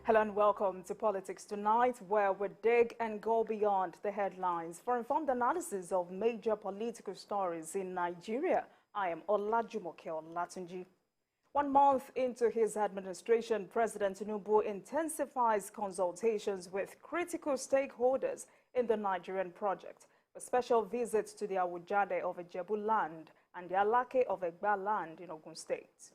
Hello and welcome to Politics Tonight, where we dig and go beyond the headlines for informed analysis of major political stories in Nigeria. I am Olajumoke Olatunji. 1 month into his administration, President Tinubu intensifies consultations with critical stakeholders in the Nigerian project. A special visit to the Awujade of Ijebu land and the Alake of Egba land in Ogun State.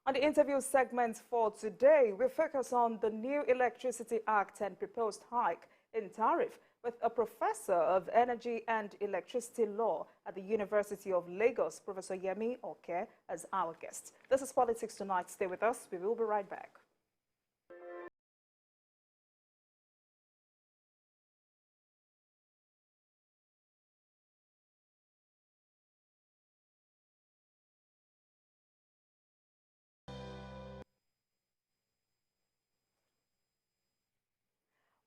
On the interview segment for today, we focus on the new Electricity Act and proposed hike in tariff with a professor of energy and electricity law at the University of Lagos, Prof Yemi Oke, as our guest. This is Politics Tonight. Stay with us. We will be right back.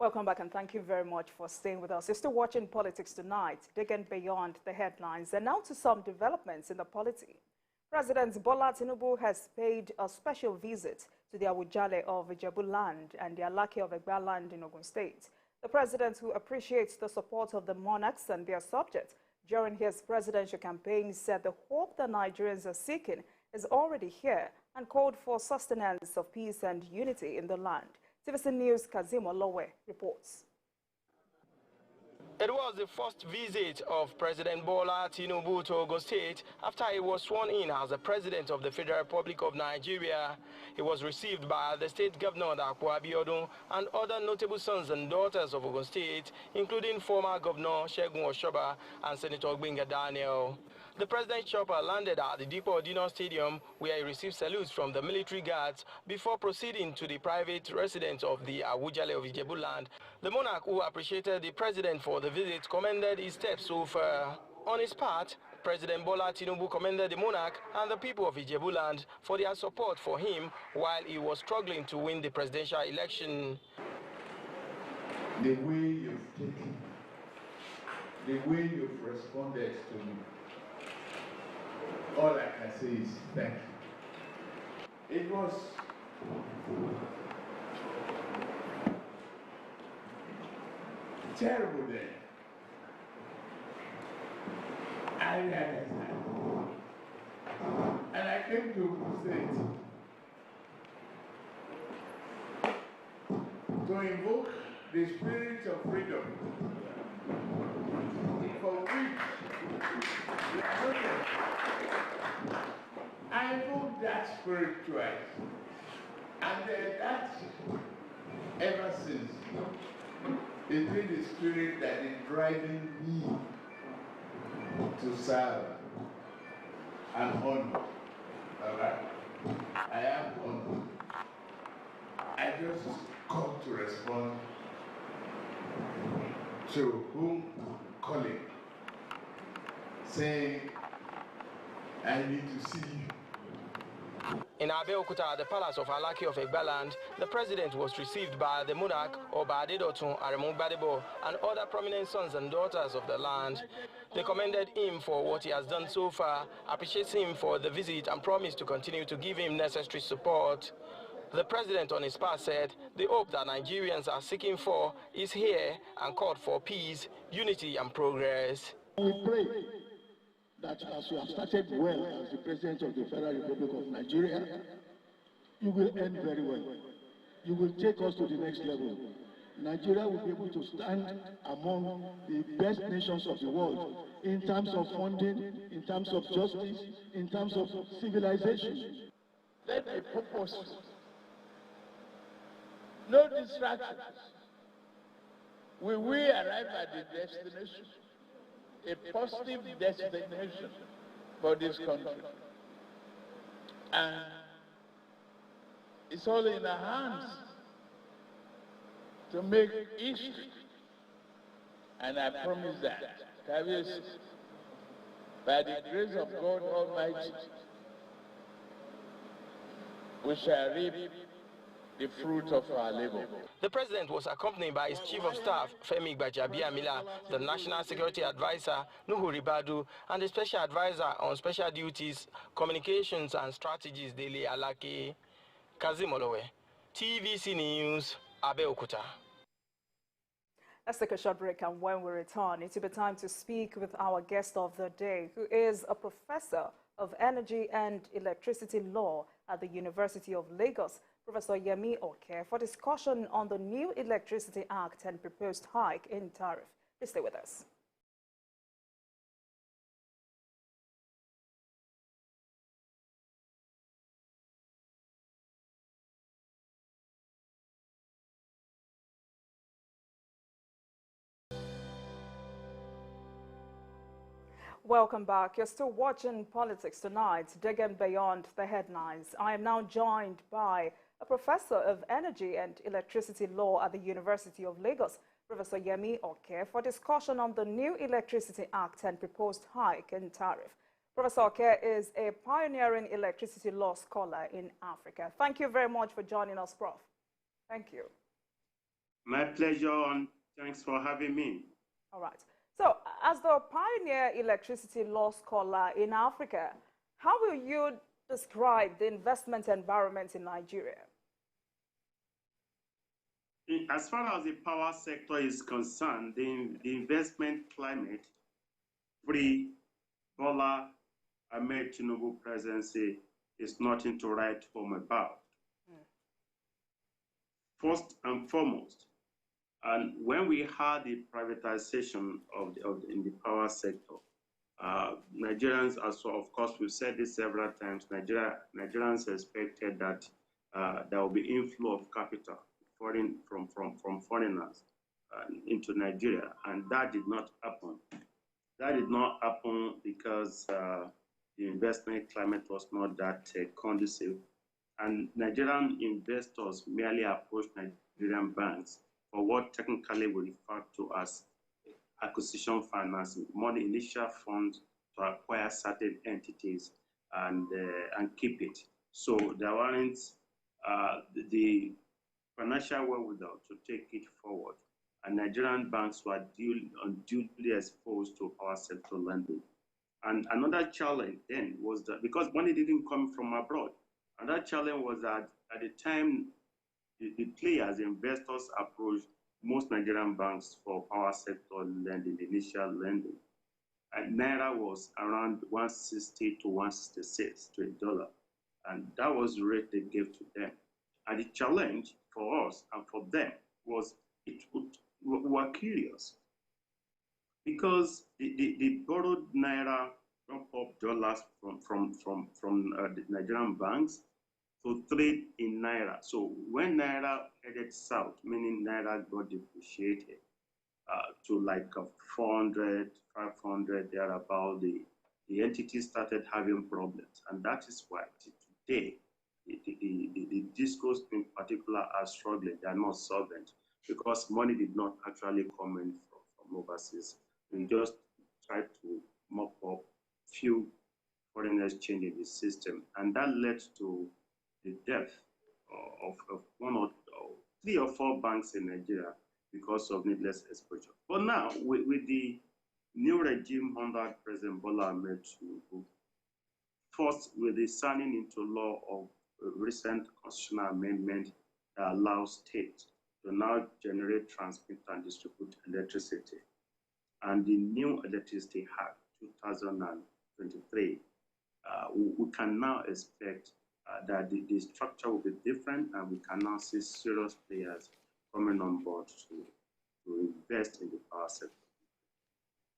Welcome back and thank you very much for staying with us. You're still watching Politics Tonight, digging beyond the headlines. And now to some developments in the polity. President Bola Tinubu has paid a special visit to the Awujale of Ijebu land and the Alake of Egba land in Ogun State. The president, who appreciates the support of the monarchs and their subjects during his presidential campaign, said the hope that Nigerians are seeking is already here and called for sustenance of peace and unity in the land. TVC News' Kazim Olowe reports. It was the first visit of President Bola Tinubu to Ogun State after he was sworn in as the President of the Federal Republic of Nigeria. He was received by the State Governor Abiodun and other notable sons and daughters of Ogun State, including former Governor Segun Oshoba and Senator Gbenga Daniel. The president's chopper landed at the Depot Dino Stadium, where he received salutes from the military guards before proceeding to the private residence of the Awujale of Ijebu land. The monarch, who appreciated the president for the visit, commended his steps so far. On his part, President Bola Tinubu commended the monarch and the people of Ijebu land for their support for him while he was struggling to win the presidential election. The way you've taken, the way you've responded to me, all I can say is thank you. It was terrible then. I realized that. And I came to Ogun State to invoke the spirit of freedom for which I invoked that spirit twice. And that, ever since, it's been the spirit that is driving me to serve and honor. Alright? I am honored. I just come to respond to whom calling, saying, I need to see you. In Abeokuta, the palace of Alake of Egba land, the president was received by the monarch, Oba Adedotun Aremu Gbadebo, and other prominent sons and daughters of the land. They commended him for what he has done so far, appreciates him for the visit, and promised to continue to give him necessary support. The president on his part said the hope that Nigerians are seeking for is here and called for peace, unity, and progress. We pray that as you have started well as the President of the Federal Republic of Nigeria, you will end very well. You will take us to the next level. Nigeria will be able to stand among the best nations of the world in terms of funding, in terms of justice, in terms of civilization. Let the purpose, no distractions. Will we arrive at the destination? A positive destination for this country. And it's all in our hands to make history. And I promise that, by the grace of God Almighty, we shall reap the fruit of our labor. The president was accompanied by his chief of staff, Femi Gbajabiamila, the national security advisor, Nuhu Ribadu, and the special advisor on special duties, communications and strategies, Dele Alake. Kazim Olowe, TVC News, Abeokuta. Let's take a short break, and when we return, it will be time to speak with our guest of the day, who is a professor of energy and electricity law at the University of Lagos, Professor Yemi Oke, for discussion on the new Electricity Act and proposed hike in tariff. Please stay with us. Welcome back. You're still watching Politics Tonight, digging beyond the headlines. I am now joined by a professor of energy and electricity law at the University of Lagos, Professor Yemi Oke, for discussion on the new Electricity Act and proposed hike in tariff. Professor Oke is a pioneering electricity law scholar in Africa. Thank you very much for joining us, Prof. Thank you. My pleasure, and thanks for having me. All right. So, as the pioneer electricity law scholar in Africa, how will you describe the investment environment in Nigeria? As far as the power sector is concerned, the investment climate pre-Bola Ahmed Tinubu presidency is nothing to write home about. First and foremost, and when we had the privatization in the power sector, Nigerians, as well, of course, we've said this several times, Nigerians expected that there will be inflow of capital from foreigners into Nigeria, and that did not happen. That did not happen because the investment climate was not that conducive, and Nigerian investors merely approached Nigerian banks for what technically we refer to as acquisition financing, money initial funds to acquire certain entities and keep it. So there weren't the financial wherewithal to take it forward, and Nigerian banks were unduly exposed to power sector lending. And another challenge then was that because money didn't come from abroad, another challenge was that at the time the players, investors approached most Nigerian banks for power sector lending, initial lending. And Naira was around 160 to 166 to $1. And that was the rate they gave to them. And the challenge for us and for them was we were curious because they borrowed Naira up dollars from the Nigerian banks to trade in Naira. So when Naira headed south, meaning Naira got depreciated to like 400, 500, thereabout, the entities started having problems. And that is why today, the discos in particular are struggling. They are not solvent because money did not actually come in from overseas. We just tried to mop up few foreign exchange in the system. And that led to the death of one or three or four banks in Nigeria because of needless exposure. But now, with the new regime under President Bola Ahmed Tinubu, first with the signing into law of a recent constitutional amendment that allows states to now generate, transmit, and distribute electricity, and the new Electricity Act 2023, we can now expect that the structure will be different, and we can now see serious players coming on board to invest in the power sector.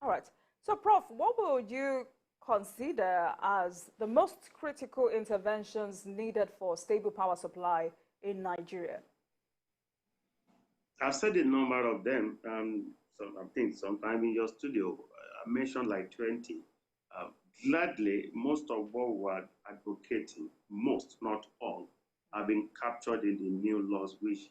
All right. So, Prof, what will you consider as the most critical interventions needed for stable power supply in Nigeria? I've said a number of them. I think sometime in your studio, I mentioned like 20. Gladly, most of what we're advocating, most, not all, have been captured in the new laws which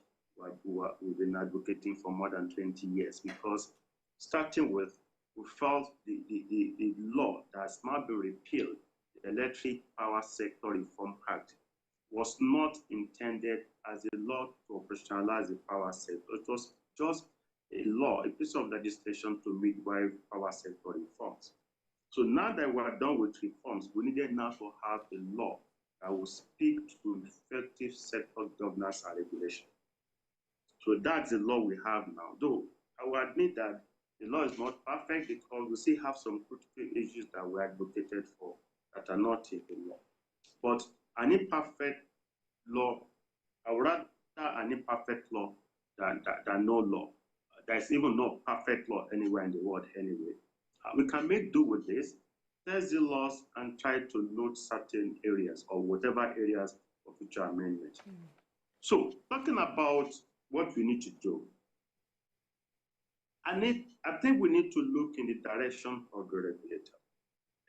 we've been advocating for more than 20 years. Because starting with, we felt the law that has now been repealed, the Electric Power Sector Reform Act, was not intended as a law to operationalize the power sector. It was just a law, a piece of legislation to midwife power sector reforms. So now that we are done with reforms, we needed now to have a law that will speak to effective sector governance and regulation. So that's the law we have now. Though I will admit that the law is not perfect because we still have some critical issues that we advocated for that are not in the law. But an imperfect law, I would rather an imperfect law than no law. There's even no perfect law anywhere in the world anyway. We can make do with this, test the laws, and try to note certain areas or whatever areas of future amendment. So, talking about what we need to do, I think we need to look in the direction of the regulator.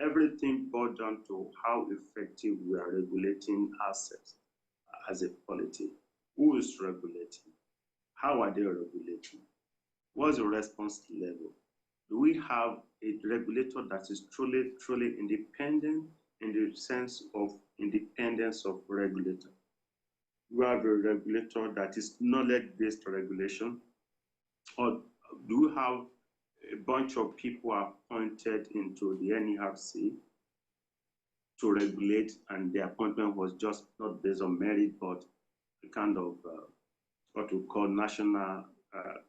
Everything boils down to how effective we are regulating ourselves as a polity. Who is regulating? How are they regulating? What's the response level? Do we have a regulator that is truly independent in the sense of independence of regulator? We have a regulator that is knowledge-based regulation, or do we have a bunch of people appointed into the NERC to regulate, and the appointment was just not based on merit, but a kind of what we call national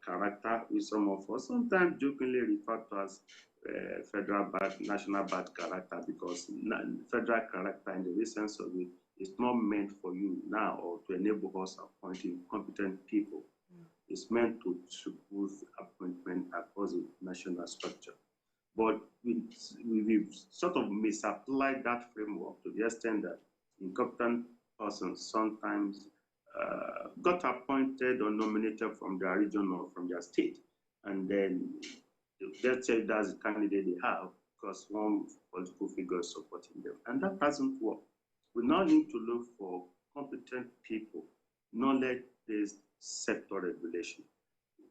character, with some of us sometimes jokingly referred to as national bad character, because federal character in the real sense of it is not meant for you now or to enable us appointing competent people. It's meant to support appointment across the national structure. But we've sort of misapplied that framework to the extent that incompetent persons sometimes got appointed or nominated from their region or from their state. And then let's say that's the candidate they have because one political figure is supporting them. And that doesn't work. We now need to look for competent people, knowledge-based sector regulation.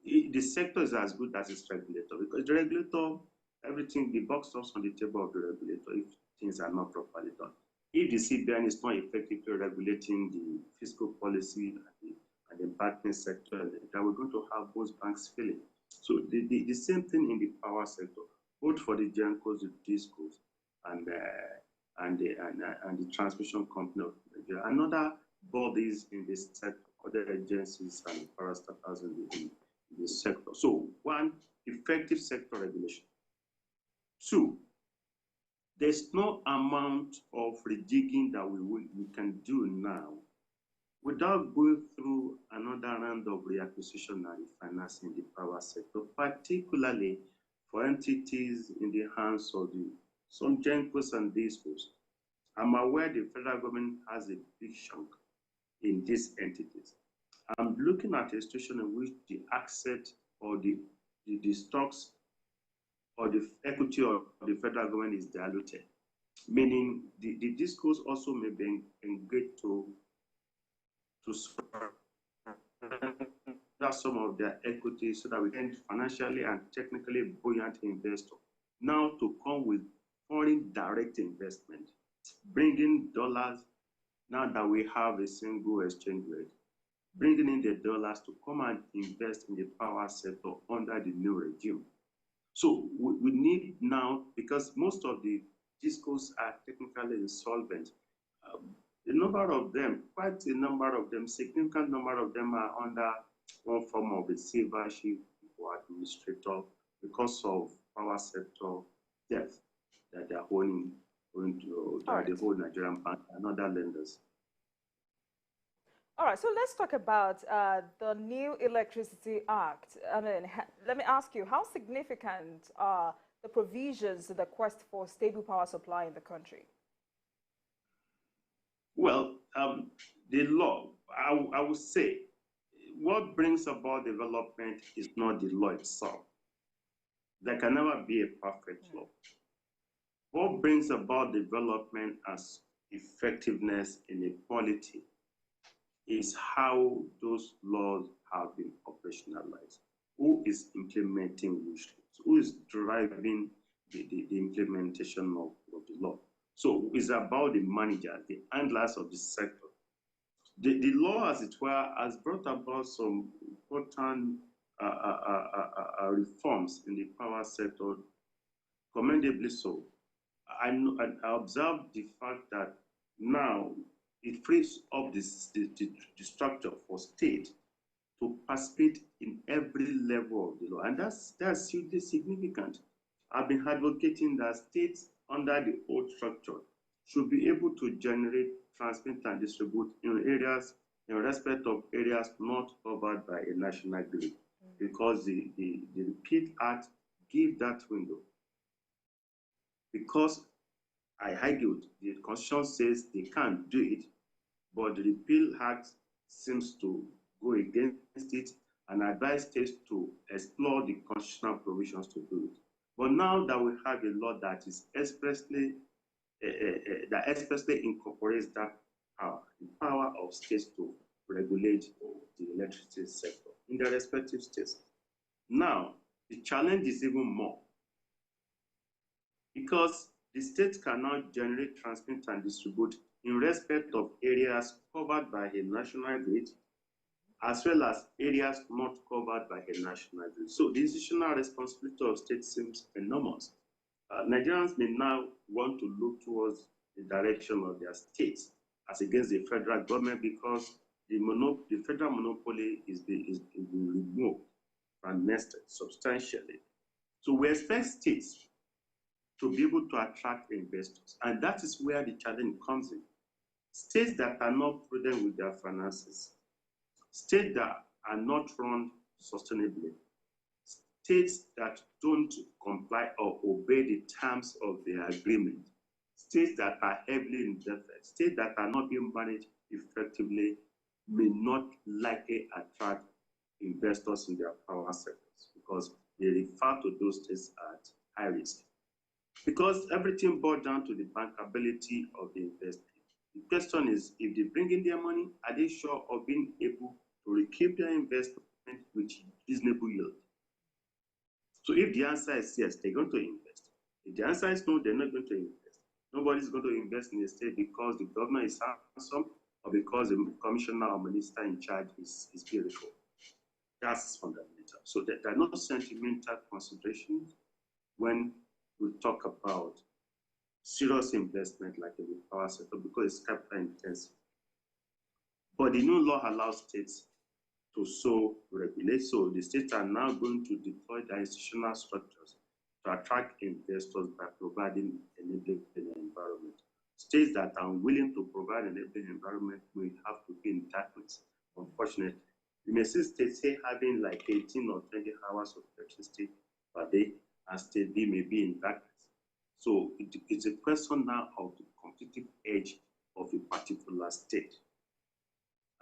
The sector is as good as its regulator, because the regulator, everything, the box stops on the table of the regulator if things are not properly done. If the CBN is not effectively regulating the fiscal policy and the banking sector, then we're going to have most banks failing. So the same thing in the power sector, both for the GENCOs, the DISCOs, and the transmission company of Nigeria, and other bodies in this sector, other agencies and parastatals in the sector. So, one, effective sector regulation. Two, there's no amount of rejigging that we can do now without going through another round of reacquisition and refinancing the power sector, particularly for entities in the hands of some GENCOs and DISCOs. I'm aware the federal government has a big chunk in these entities. I'm looking at a situation in which the asset or the stocks or the equity of the federal government is diluted, meaning the DISCOs also may be engaged to surrender some of their equity so that we can financially and technically buoyant investor now to come with foreign direct investment, bringing dollars now that we have a single exchange rate, bringing in the dollars to come and invest in the power sector under the new regime. So we need now, because most of the DISCOs are technically insolvent, a number of them, quite a number of them, significant number of them are under one form of receivership or administrator because of power sector debt that they are owing to the whole Nigerian bank and other lenders. All right, so let's talk about the new Electricity Act. I mean, let me ask you, how significant are the provisions in the quest for stable power supply in the country? Well, the law, I would say, what brings about development is not the law itself. There can never be a perfect law. What brings about development as effectiveness in a polity is how those laws have been operationalized. Who is implementing which laws? Who is driving the implementation of the law? So it's about the managers, the handlers of the sector, The law, as it were, has brought about some important reforms in the power sector, commendably so. I observed the fact that now it frees up the structure for state to participate in every level of the law, and that's hugely significant. I've been advocating that states under the old structure should be able to generate, transmit, and distribute in respect of areas not covered by a national grid, because the Repeal Act gave that window. Because I argued, the Constitution says they can't do it, but the Repeal Act seems to go against it and advise states to explore the constitutional provisions to do it. But now that we have a law that is expressly incorporates that power, the power of states to regulate the electricity sector in their respective states. Now, the challenge is even more, because the states cannot generate, transmit, and distribute in respect of areas covered by a national grid, as well as areas not covered by a national grid. So the institutional responsibility of states seems enormous. Nigerians may now want to look towards the direction of their states as against the federal government, because the federal monopoly is being removed and nested substantially. So we expect states to be able to attract investors, and that is where the challenge comes in. States that are not prudent with their finances, states that are not run sustainably, states that don't comply or obey the terms of their agreement, states that are heavily indebted, states that are not being managed effectively may not likely attract investors in their power sectors, because they refer to those states at high risk. Because everything boils down to the bankability of the investment. The question is, if they bring in their money, are they sure of being able to recoup their investment with reasonable yield? So if the answer is yes, they're going to invest. If the answer is no, they're not going to invest. Nobody's going to invest in a state because the governor is handsome or because the commissioner or minister in charge is beautiful. That's fundamental. So there are no sentimental considerations when we talk about serious investment like in the power sector, because it's capital intensive. But the new law allows states to so regulate. So the states are now going to deploy their institutional structures to attract investors by providing enabling environment. States that are unwilling to provide an enabling environment will have to be in darkness, unfortunately. You may see states say having like 18 or 20 hours of electricity per day, and state B may be in darkness. So it's a question now of the competitive edge of a particular state.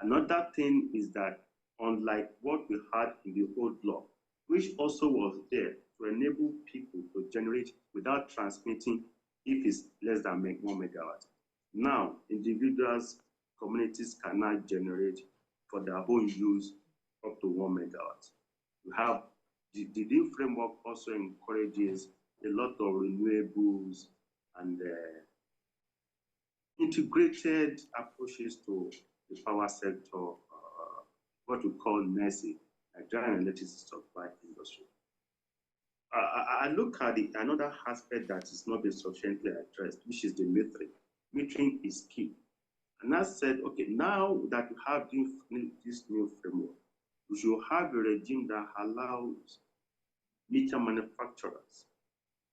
Another thing is that, unlike what we had in the old law, which also was there to enable people to generate without transmitting if it's less than 1 megawatt. Now, individuals, communities can now generate for their own use up to 1 megawatt. We have the new framework also encourages a lot of renewables and integrated approaches to the power sector, what we call NESI, Nigerian Electricity Supply Industry. I look at another aspect that is not being sufficiently addressed, which is the metering. Metering is key. And I said, okay, now that we have this new framework, we should have a regime that allows meter manufacturers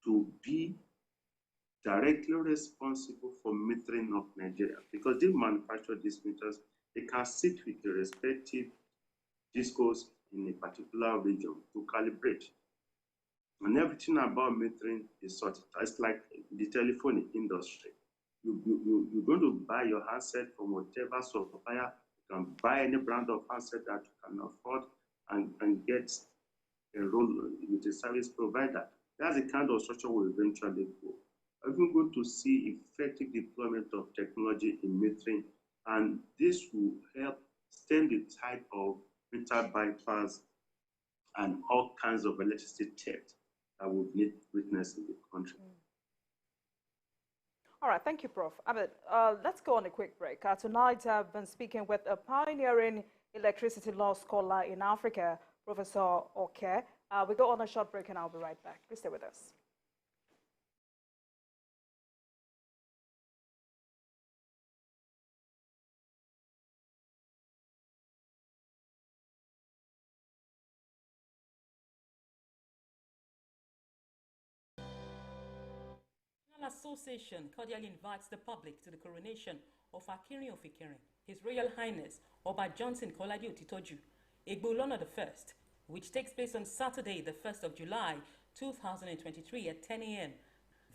to be directly responsible for metering of Nigeria, because they manufacture these meters, they can sit with the respective discos in a particular region to calibrate. And everything about metering is sorted. It's like the telephone industry. You're going to buy your handset from whatever supplier. You can buy any brand of handset that you can afford and get enrolled with a service provider. That's the kind of structure we'll eventually go. We're going to see effective deployment of technology in metering, and this will help stem the tide of meter bypass and all kinds of electricity theft that we've witnessed in the country. All right, thank you, Prof. Let's go on a quick break. Tonight, I've been speaking with a pioneering electricity law scholar in Africa, Professor Oke. We go on a short break, and I'll be right back. Please stay with us. Association cordially invites the public to the coronation of Akinrin of Ikirin, His Royal Highness Oba Johnson Kolade Otitoju, Egbolona I, which takes place on Saturday, the 1st of July, 2023 at 10 a.m.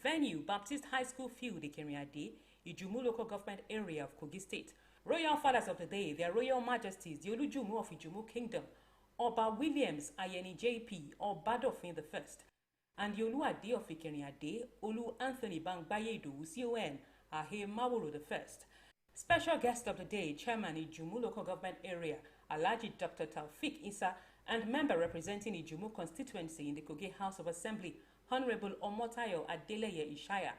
Venue, Baptist High School Field, Ikirin Ade, Ijumu Local Government Area of Kogi State. Royal Fathers of the Day, their Royal Majesties, the Olujumu of Ijumu Kingdom, Oba Williams Ayeni JP, Obadofin I, and the Olu Ade of Ikirin Ade, Olu Anthony Bangbayedo, CON, Ahe Maworo I. Special guest of the day, Chairman Ijumu Local Government Area, Alhaji Dr. Taufik Isa, and member representing Ijumu constituency in the Kogi House of Assembly, Honorable Omotayo Adeleye Ishaya.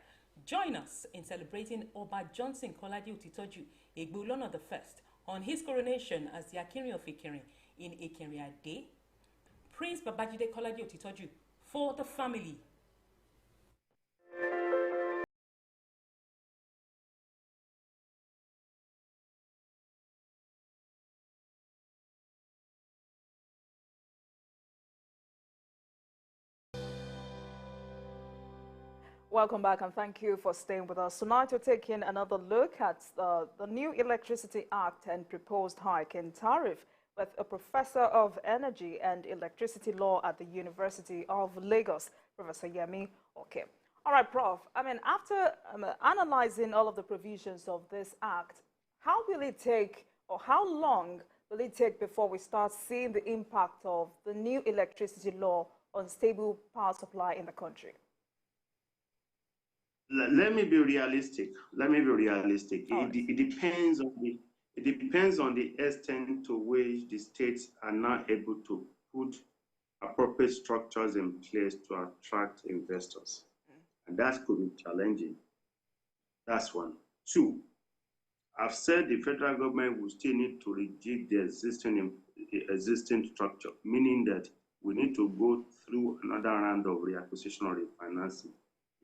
Join us in celebrating Oba Johnson Kolade Otitoju, Egbolona I, on his coronation as the Akinrin of Ikirin in Ikirin Ade. Prince Babajide Kolade Otitoju, for the family. Welcome back, and thank you for staying with us. Tonight we're taking another look at the new Electricity Act and proposed hike in tariff with a professor of energy and electricity law at the University of Lagos, Professor Yemi Oke. All right, Prof. After analyzing all of the provisions of this act, how will it take, or how long will it take before we start seeing the impact of the new electricity law on stable power supply in the country? Let me be realistic. Right. It depends on the extent to which the states are now able to put appropriate structures in place to attract investors. And that could be challenging. That's one. Two, I've said the federal government will still need to rejig the existing structure, meaning that we need to go through another round of reacquisition or refinancing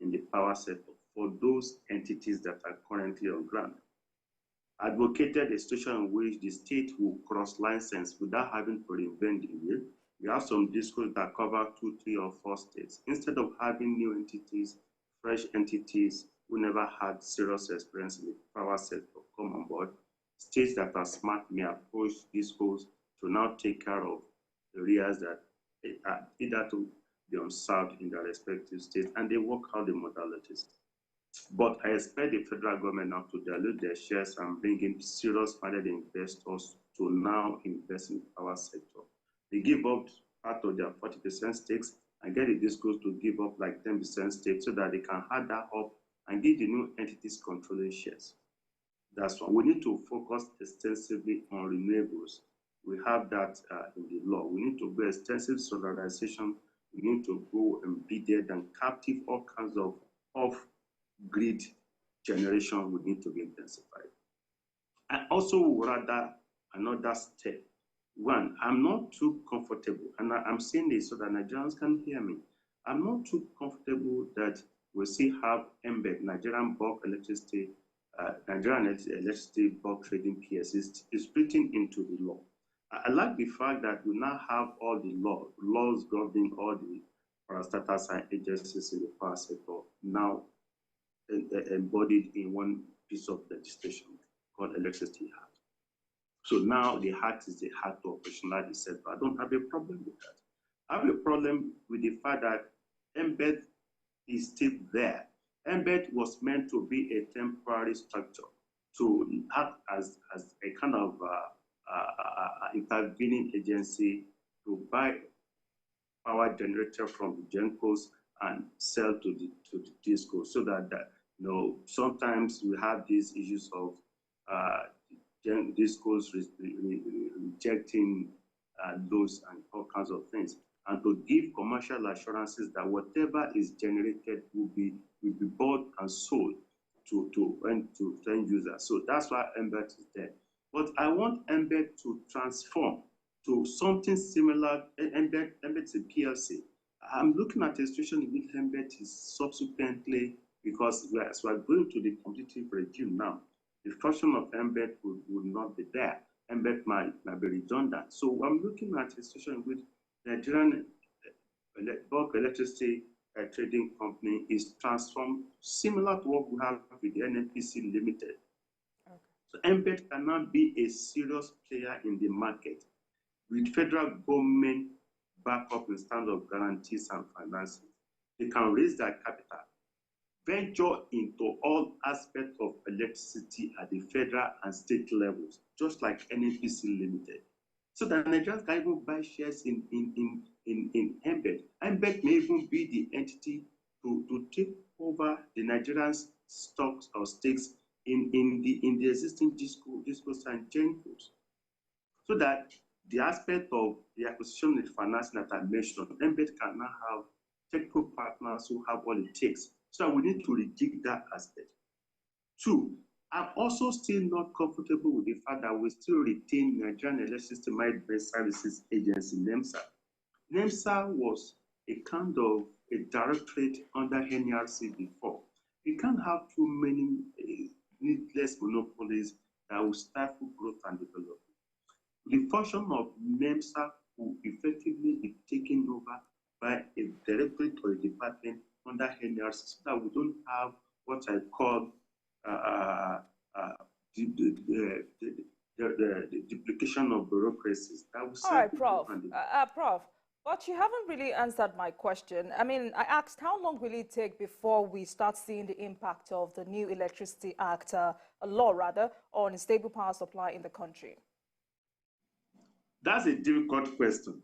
in the power sector for those entities that are currently on ground. Advocated a situation in which the state will cross-license without having to reinvent the wheel. We have some discourse that cover 2, 3, or 4 states. Instead of having new entities, fresh entities who never had serious experience in the power sector come on board, states that are smart may approach these goals to now take care of areas that are either to be unserved in their respective states, and they work out the modalities. But I expect the federal government now to dilute their shares and bring in serious-minded investors to now invest in the power sector. They give up part of their 40% stakes and get the discos to give up like 10% stakes so that they can add that up and give the new entities controlling shares. That's why we need to focus extensively on renewables. We have that in the law. We need to go extensive solarization. We need to go embedded and captive all kinds of off-grid generation would need to be intensified. I also would rather another step. One, I'm not too comfortable, and I'm saying this so that Nigerians can hear me. I'm not too comfortable that we still have embed Nigerian bulk electricity, Nigerian electricity bulk trading PSs is written into the law. I like the fact that we now have all the laws governing all the parastatals and agencies in the power sector now embodied in one piece of legislation called Electricity Act. So now the Act is the Act to operationalize the sector. I don't have a problem with that. I have a problem with the fact that embed is still there. Embed was meant to be a temporary structure to act as a kind of intervening agency to buy power generator from the GENCOs and sell to the DISCOs, so that sometimes we have these issues of DISCOs rejecting loans and all kinds of things, and to give commercial assurances that whatever is generated will be bought and sold to end users. So that's why MBET is there. But I want MBET to transform to something similar. MBET is a PLC. I'm looking at a situation in which MBET is subsequently, because we're going to the competitive regime now, the function of MBET would not be there. MBET might be redundant. So I'm looking at a situation in which the Nigerian bulk electricity trading company is transformed similar to what we have with the NNPC Limited. Okay. So MBET cannot be a serious player in the market with federal government backup in terms of guarantees and financing. They can raise their capital, venture into all aspects of electricity at the federal and state levels, just like NNPC Limited. So that Nigerians can even buy shares in MBET. MBET may even be the entity to take over the Nigerian stocks or stakes in the existing discos and gencos. So that the aspect of the acquisition and financing that I mentioned, MBET can now have technical partners who have what it takes. So we need to rejig that aspect. Two, I'm also still not comfortable with the fact that we still retain Nigerian Electricity Management Services Agency, NEMSA. NEMSA was a kind of a directorate under NRC before. We can't have too many needless monopolies that will stifle growth and development. The function of NEMSA will effectively be taken over by a directorate or a department under NRC, so that we don't have what I call the duplication of bureaucracies. That will all right, Prof. Prof, but you haven't really answered my question. I mean, I asked how long will it take before we start seeing the impact of the new Electricity Act, a law rather, on stable power supply in the country? That's a difficult question.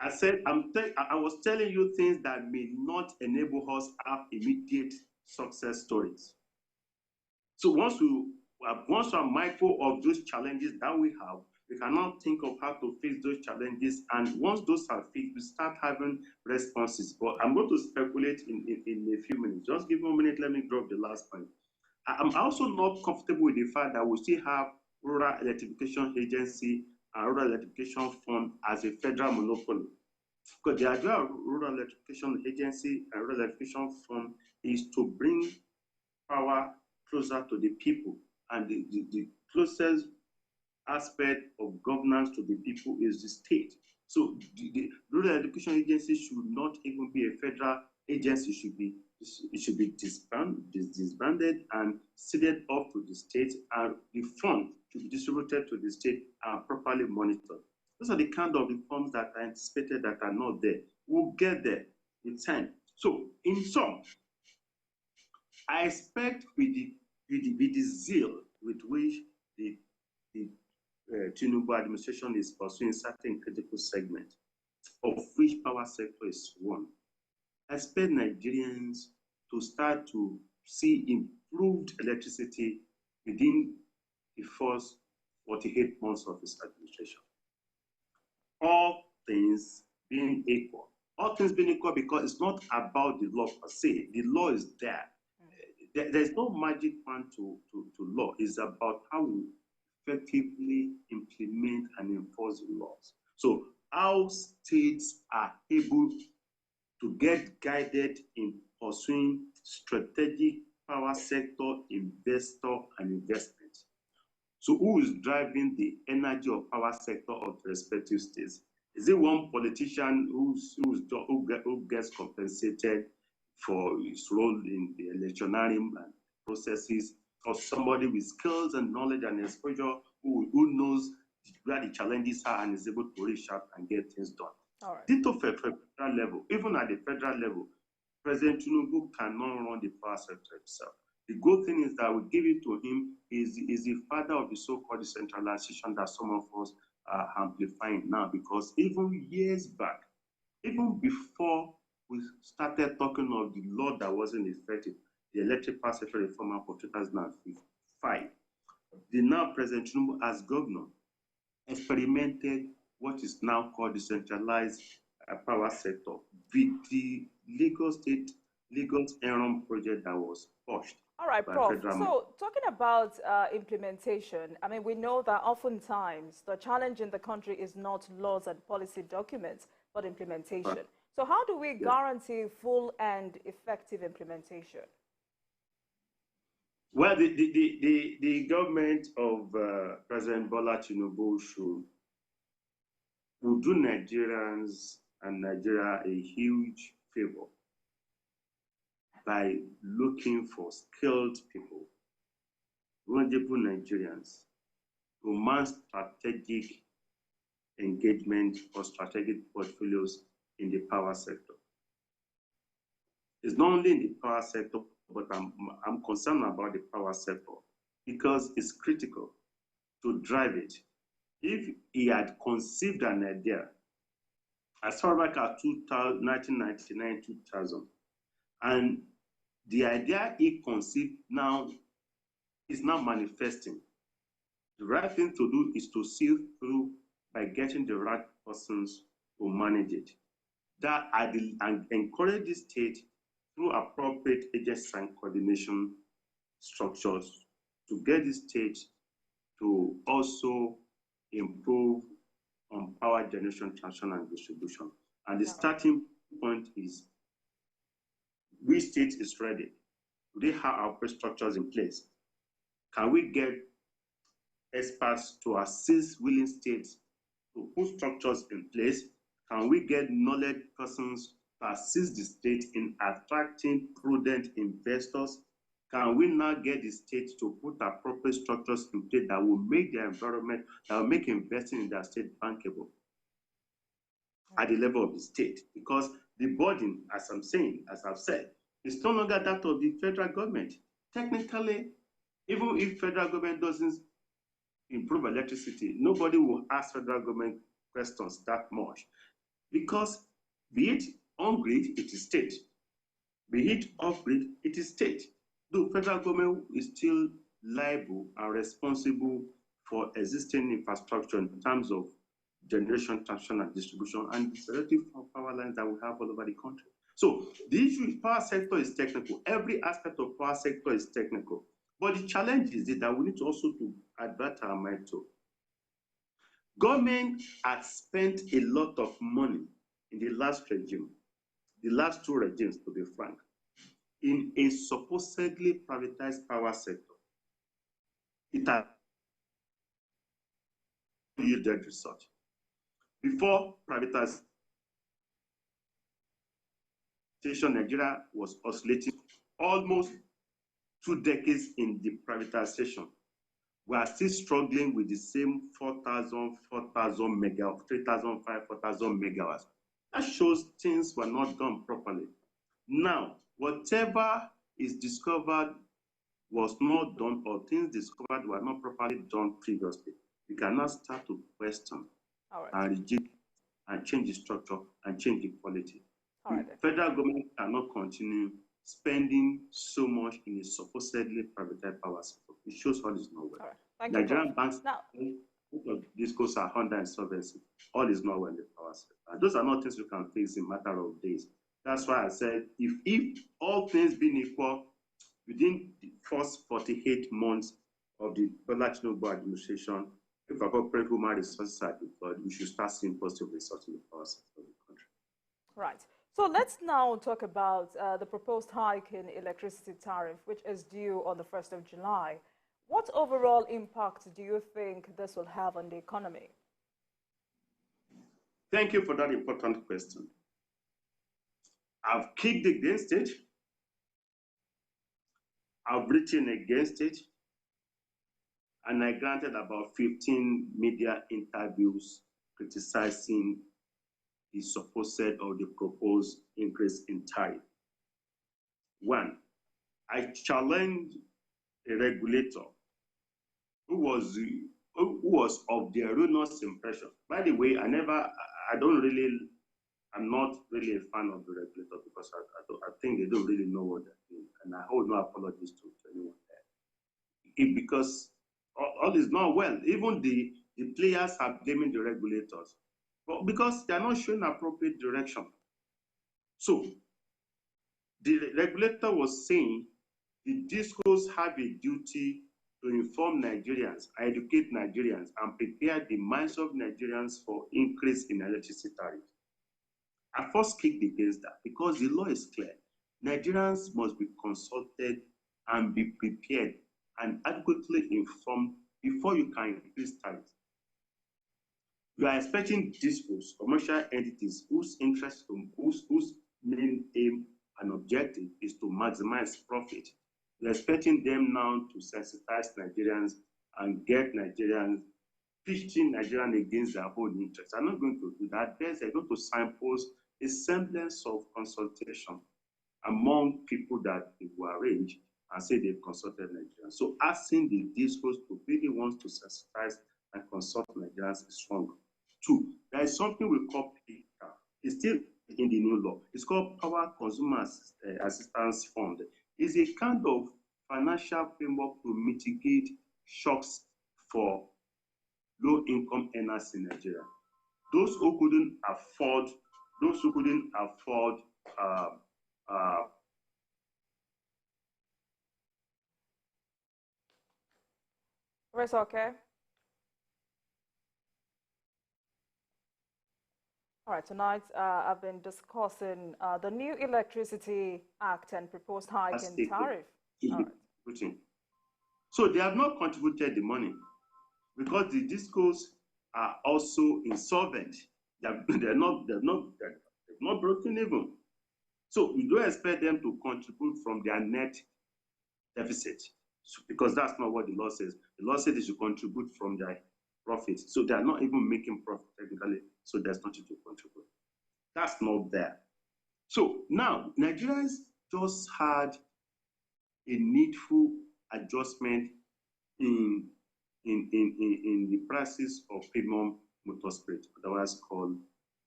I said, I was telling you things that may not enable us to have immediate success stories. So once we are mindful of those challenges that we have, we cannot think of how to face those challenges. And once those are fixed, we start having responses. But I'm going to speculate in a few minutes. Just give me a minute, let me drop the last point. I'm also not comfortable with the fact that we still have Rural Electrification Agency and Rural Electrification Fund as a federal monopoly. Because the idea of Rural Electrification Agency and Rural Electrification Fund is to bring power closer to the people. And the closest aspect of governance to the people is the state. So the Rural Education Agency should not even be a federal agency. It should be disbanded and ceded off to the state, and the fund should be distributed to the state and properly monitored. Those are the kind of reforms that are anticipated that are not there. We'll get there with time. So in sum, I expect with the zeal with which the Tinubu administration is pursuing certain critical segments, of which power sector is one, I expect Nigerians to start to see improved electricity within the first 48 months of his administration. All things being equal. All things being equal, because it's not about the law per se. The law is there. There's no magic plan to law. It's about how we effectively implement and enforce the laws. So how states are able to get guided in pursuing strategic power sector investor and investment. So who is driving the energy of power sector of the respective states? Is it one politician who gets compensated for his role in the electioneering processes, or somebody with skills and knowledge and exposure who knows where the challenges are and is able to reach out and get things done? All right. Ditto for federal level, even at the federal level, President Tinubu cannot run the power sector himself. The good thing is that we give it to him. Is the father of the so-called decentralization that some of us are amplifying now, because even years back, even before we started talking of the law that wasn't effective, the Electric Power Sector Reform Act of 2005, the now President Tinubu as governor experimented what is now called decentralized power sector with the Lagos State Lagos Enron project that was pushed. All right, by Prof. federal. So talking about implementation, I mean, we know that oftentimes the challenge in the country is not laws and policy documents, but implementation. Right. So how do we guarantee full and effective implementation? Well, the government of President Bola Tinubu will do Nigerians and Nigeria a huge favor by looking for skilled people, knowledgeable Nigerians who man strategic engagement or strategic portfolios in the power sector. It's not only in the power sector, but I'm concerned about the power sector because it's critical to drive it. If he had conceived an idea as far back as 1999, 2000, and the idea he conceived now is now manifesting, the right thing to do is to see through by getting the right persons to manage it. That and encourage the state through appropriate agencies and coordination structures to get the state to also improve on power generation, transmission, and distribution. And the starting point is, which state is ready? Do they have our structures in place? Can we get experts to assist willing states to put structures in place? Can we get knowledge persons to assist the state in attracting prudent investors? Can we now get the state to put appropriate structures in place that will make the environment, that will make investing in their state bankable at the level of the state? Because the burden, as I've said, is no longer that of the federal government. Technically, even if federal government doesn't improve electricity, nobody will ask federal government questions that much. Because be it on-grid, it is state. Be it off-grid, it is state. The federal government is still liable and responsible for existing infrastructure in terms of generation, transmission, and distribution, and the selective power lines that we have all over the country. So the issue is power sector is technical. Every aspect of power sector is technical. But the challenge is that we need to also to advert our mind to. Government has spent a lot of money in the last regime, the last two regimes, to be frank, in a supposedly privatized power sector. It has yielded result. Before privatization, Nigeria was oscillating almost 2 decades in the privatization. We are still struggling with the same 4,000 megawatts, 3,500, 4,000 megawatts. That shows things were not done properly. Now, whatever is discovered was not done, or things discovered were not properly done previously, we can now start to question and reject and change the structure and change the quality. The federal government cannot continue spending so much in a supposedly privatized power sector. It shows all is not well. Nigerian banks, these costs are under insolvency. All is not well in the power sector. And those are not things you can fix in a matter of days. That's why I said, if all things being equal, within the first 48 months of the Bola Tinubu administration, if appropriate human resources are deployed, we should start seeing positive results in the power sector of the country. Right. So let's now talk about the proposed hike in electricity tariff, which is due on the 1st of July. What overall impact do you think this will have on the economy? Thank you for that important question. I've kicked against it. I've written against it. And I granted about 15 media interviews criticizing the supposed or the proposed increase in tariff. One, I challenged a regulator who was of the erroneous impression. By the way, I'm not really a fan of the regulator because I think they don't really know what they're doing. And I hold no apologies to anyone there. Because all is not well. Even the players are blaming the regulators. But because they are not showing appropriate direction. So the regulator was saying The discos have a duty to inform Nigerians, educate Nigerians, and prepare the minds of Nigerians for increase in electricity tariff. I first kicked against that because the law is clear. Nigerians must be consulted and be prepared and adequately informed before you can increase tariff. You are expecting discos, commercial entities whose interest, whose main aim and objective is to maximize profit. You're expecting them now to sensitize Nigerians and get Nigerians pitching Nigerians against their own interests. I'm not going to do that. They're going to signpost a semblance of consultation among people that they will arrange and say they've consulted Nigerians. So asking the discos to be the ones to sensitize and consult Nigerians is wrong. Two, there is something we call PICA. It's still in the new law. It's called Power Consumer Assistance Fund. It's a kind of financial framework to mitigate shocks for low-income earners in Nigeria. Those who couldn't afford, It's okay. All right, tonight I've been discussing the new Electricity Act and proposed hike in tariff. So they have not contributed the money because the discos are also insolvent. They're not broken even. So we don't expect them to contribute from their net deficit because that's not what the law says. The law says they should contribute from their profits. So they are not even making profit technically. So there's nothing to contribute. That's not there. So now Nigerians just had a needful adjustment in the prices of premium motor spirit, otherwise called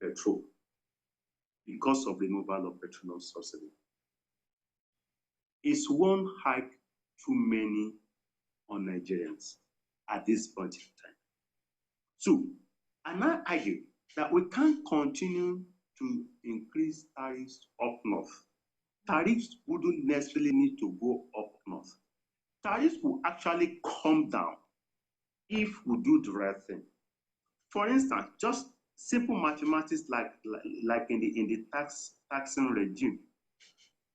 petrol, because of the removal of petroleum subsidy. Is one hike too many on Nigerians at this point in time? So, and I argue that we can't continue to increase tariffs up north. Tariffs wouldn't necessarily need to go up north. Tariffs will actually come down if we do the right thing. For instance, just simple mathematics like in the taxing regime.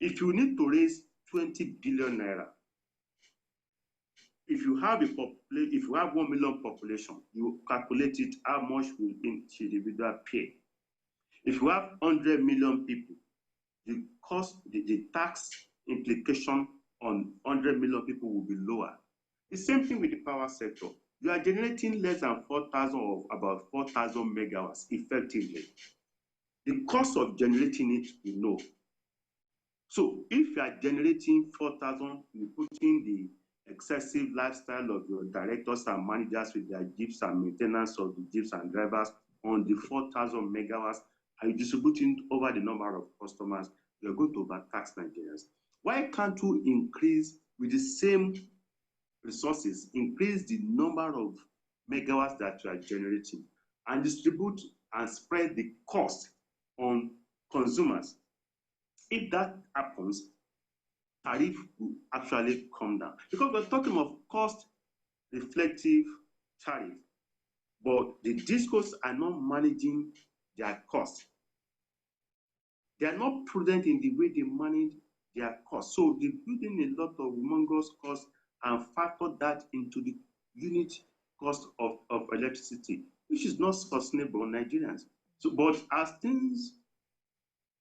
If you need to raise 20 billion naira, if you have 1 million population, you calculate it, how much will each individual pay. If you have 100 million people, the cost, the tax implication on 100 million people will be lower. The same thing with the power sector. You are generating less than 4,000 or about 4,000 megawatts effectively. The cost of generating it, you know. So if you are generating 4,000, you put in the excessive lifestyle of your directors and managers with their jeeps and maintenance of the jeeps and drivers on the 4,000 megawatts, and you distributing over the number of customers, you're going to overtax Nigerians. Why can't you increase with the same resources, increase the number of megawatts that you are generating and distribute and spread the cost on consumers? If that happens, tariff will actually come down. Because we're talking of cost-reflective tariff, but the discos are not managing their cost. They are not prudent in the way they manage their cost. So they're building a lot of humongous costs and factor that into the unit cost of electricity, which is not sustainable on Nigerians. So, but as things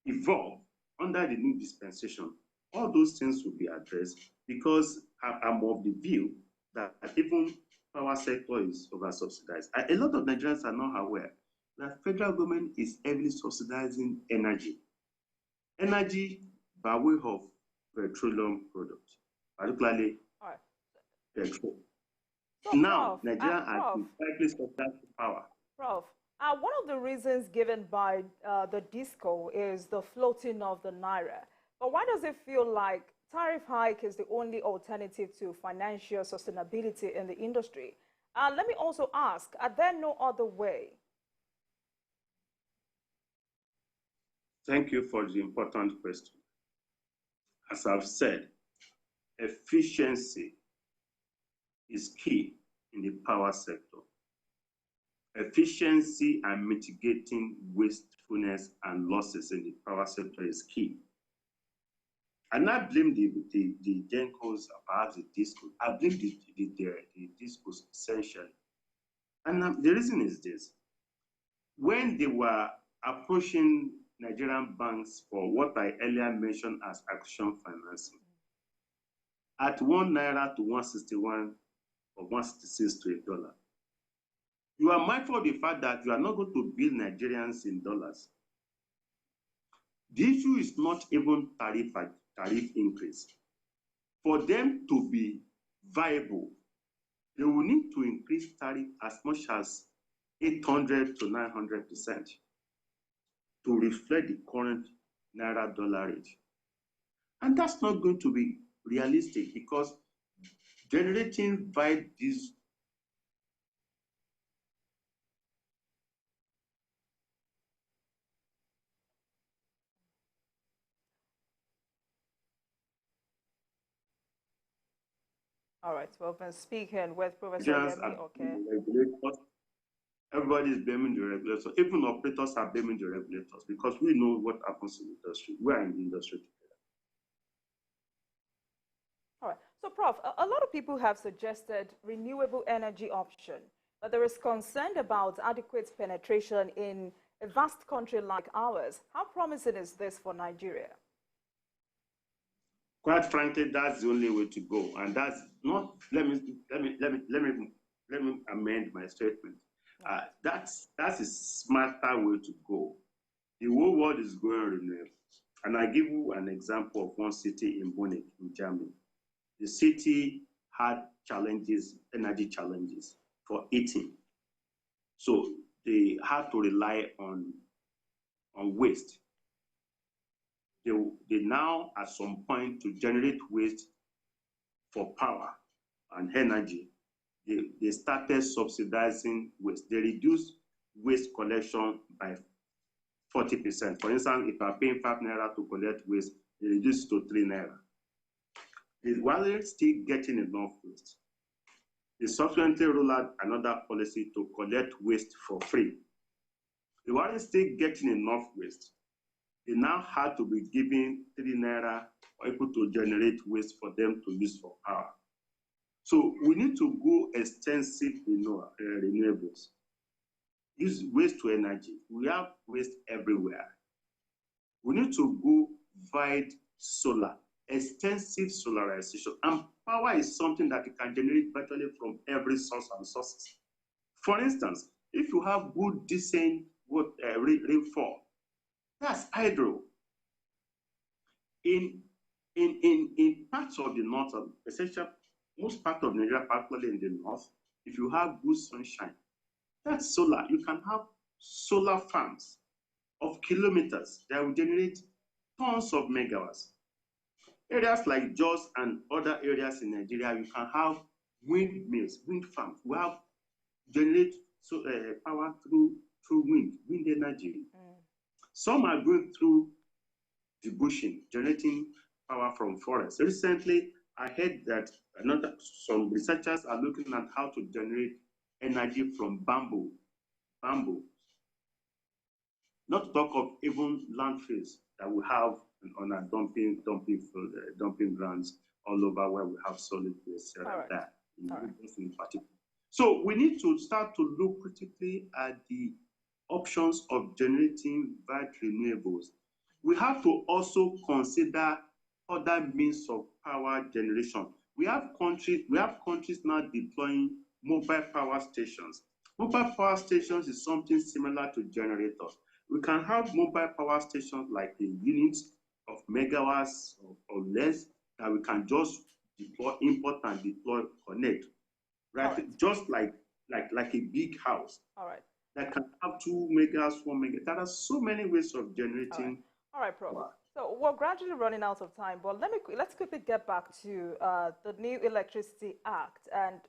evolve under the new dispensation, all those things will be addressed because I'm of the view that even power sector is over-subsidized. A lot of Nigerians are not aware that federal government is heavily subsidizing energy by way of petroleum products, particularly petrol. So, now, Prof, Nigeria has been subsidized power. Prof, one of the reasons given by the DISCO is the floating of the naira. But why does it feel like tariff hike is the only alternative to financial sustainability in the industry? Let me also ask, are there no other way? Thank you for the important question. As I've said, efficiency is key in the power sector. Efficiency and mitigating wastefulness and losses in the power sector is key. And I blame the GenCos about the disco. I blame the discos essentially. And the reason is this. When they were approaching Nigerian banks for what I earlier mentioned as action financing, at 1 naira to 161 or 166 to $1, you are mindful of the fact that you are not going to bill Nigerians in dollars. The issue is not even tariff increase. For them to be viable, they will need to increase tariff as much as 800 to 900% to reflect the current naira-dollar rate. And that's not going to be realistic because generating via this All right, well, we've been speaking with Professor Yemi Oke. Everybody is blaming the regulators. Even operators are blaming the regulators because we know what happens in the industry. We are in the industry together. All right. So, Prof, a lot of people have suggested renewable energy option, but there is concern about adequate penetration in a vast country like ours. How promising is this for Nigeria? Quite frankly, that's the only way to go, and that's not. Let me amend my statement. That's a smarter way to go. The whole world is going renewable, and I give you an example of one city in Munich, in Germany. The city had challenges, energy challenges for heating, so they had to rely on waste. They now, at some point, to generate waste for power and energy, they started subsidizing waste. They reduced waste collection by 40%. For instance, if you are paying 5 naira to collect waste, they reduced to 3 naira. They weren't still getting enough waste. They subsequently rolled out another policy to collect waste for free. They weren't still getting enough waste. They now had to be given 3 naira or able to generate waste for them to use for power. So we need to go extensive renewables. Use waste to energy. We have waste everywhere. We need to go via solar, extensive solarization. And power is something that you can generate virtually from every source and sources. For instance, if you have good, decent rainfall, that's hydro. In parts of the north, essentially most part of Nigeria, particularly in the north, if you have good sunshine, that's solar. You can have solar farms of kilometers that will generate tons of megawatts. Areas like Jos and other areas in Nigeria, you can have windmills, wind farms. We have generate power through wind energy. Some are going through the bushing, generating power from forests. Recently, I heard that some researchers are looking at how to generate energy from bamboo. Not to talk of even landfills that we have on our dumping grounds all over where we have solid waste there. In particular. So we need to start to look critically at the options of generating via renewables. We have to also consider other means of power generation. We have countries now deploying mobile power stations. Mobile power stations is something similar to generators. We can have mobile power stations like the units of megawatts or less that we can just deploy, import and deploy, connect, right? Just like a big house. All right. That can have 2 megas, 4 megas. There are so many ways of generating. All right, Prof. So we're gradually running out of time, but let's quickly get back to the new Electricity Act and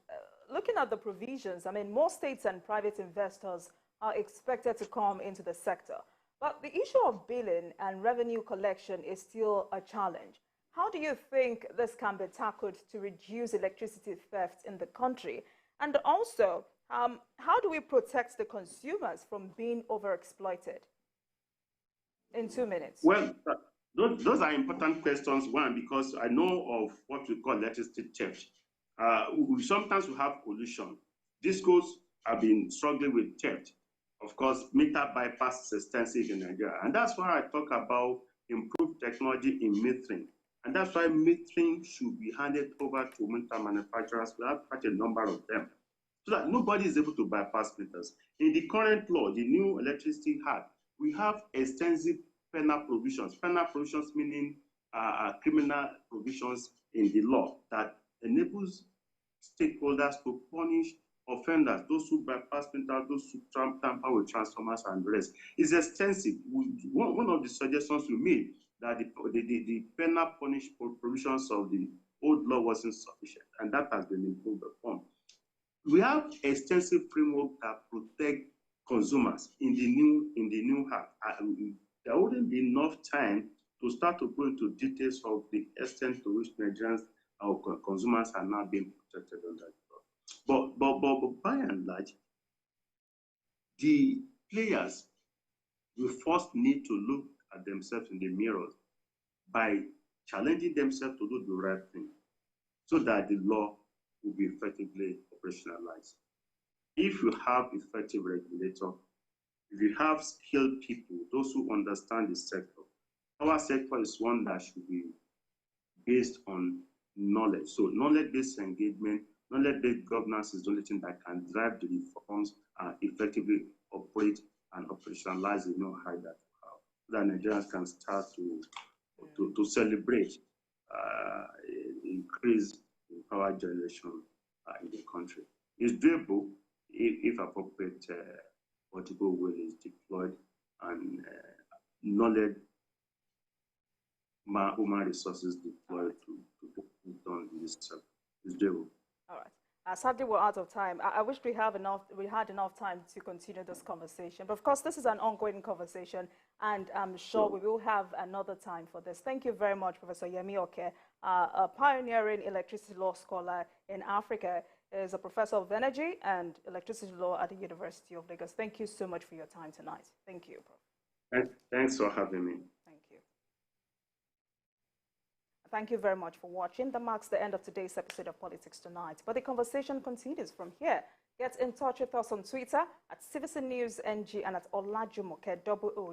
looking at the provisions. I mean, more states and private investors are expected to come into the sector, but the issue of billing and revenue collection is still a challenge. How do you think this can be tackled to reduce electricity theft in the country? And also, how do we protect the consumers from being overexploited? In 2 minutes. Well, those are important questions. One, because I know of what we call electricity theft. Sometimes we have pollution. Discos have been struggling with theft. Of course, meter bypass is extensive in Nigeria. And that's why I talk about improved technology in metering. And that's why metering should be handed over to meter manufacturers. We have quite a number of them, so that nobody is able to bypass meters. In the current law, the new Electricity Act, we have extensive penal provisions. Penal provisions meaning criminal provisions in the law that enables stakeholders to punish offenders, those who bypass meters, those who tamper with transformers and the rest. It's extensive. One of the suggestions we made that the penal punish provisions of the old law wasn't sufficient, and that has been improved upon. We have extensive framework that protect consumers in the new act. There wouldn't be enough time to start to go into details of the extent to which Nigerians or consumers are now being protected under the law. But by and large, the players will first need to look at themselves in the mirror by challenging themselves to do the right thing, so that the law will be effectively operationalized. If you have effective regulator, if you have skilled people, those who understand the sector, our sector is one that should be based on knowledge. So knowledge-based engagement, knowledge-based governance is the only thing that can drive the reforms and effectively operate and operationalize the know-how that we have, so that Nigerians can start to celebrate increase in power generation in the country. It's doable if appropriate political will is deployed and knowledge, human resources deployed to put on this stuff. It's doable. All right. Sadly, we're out of time. I wish we had enough time to continue this conversation. But of course, this is an ongoing conversation, and I'm sure we will have another time for this. Thank you very much, Professor Yemi Oke, a pioneering electricity law scholar in Africa, is a professor of energy and electricity law at the University of Lagos. Thank you so much for your time tonight. Thank you, Prof. Thanks for having me. Thank you. Thank you very much for watching. That marks the end of today's episode of Politics Tonight. But the conversation continues from here. Get in touch with us on Twitter at CivicNewsNG and at Olajumoke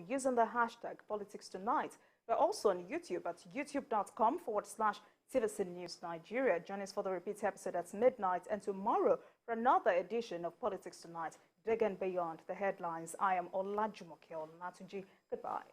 using the hashtag Politics Tonight. We're also on YouTube at youtube.com/CivicNews Nigeria. Join us for the repeat episode at midnight and tomorrow for another edition of Politics Tonight. Digging beyond the headlines. I am Olajumoke Olatunji. Goodbye.